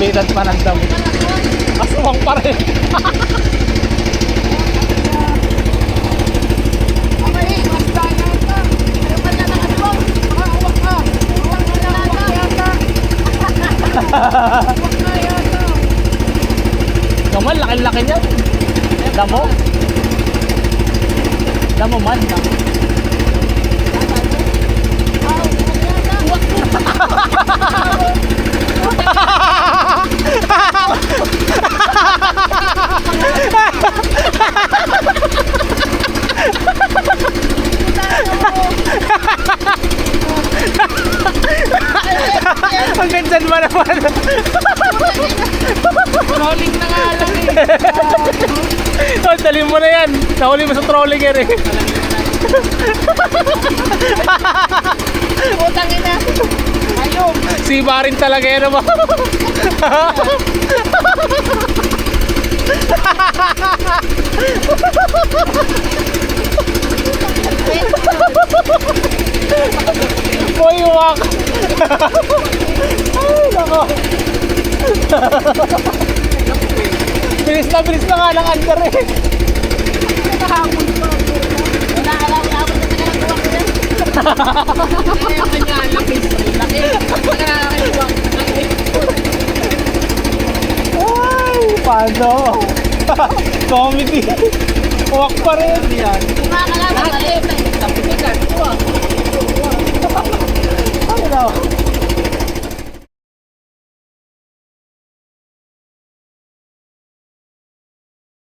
Lapitan pa ng damo. Aswang pa rin. Kamal, laki-laki niyan. Damo. Damo man. Ang gandyan ba naman? Trolling na nga lang eh. Oh, dali mo na yan. Nahuli mo sa trolling yan eh. Putang ina. Ayun. Siba rin talaga yan naman. Boy, wak. Ay, nako. Bilis na nga ng under eh. Nakahamon pa. Wala alam na ako na nagagawa ko yan. Kaya kanya laki. Laki. Nagagawa laki. Ay, paano? Comedy. Wak pa rin yan. Kumakalaman. Maliit na. Tapos ito. Ay, nako.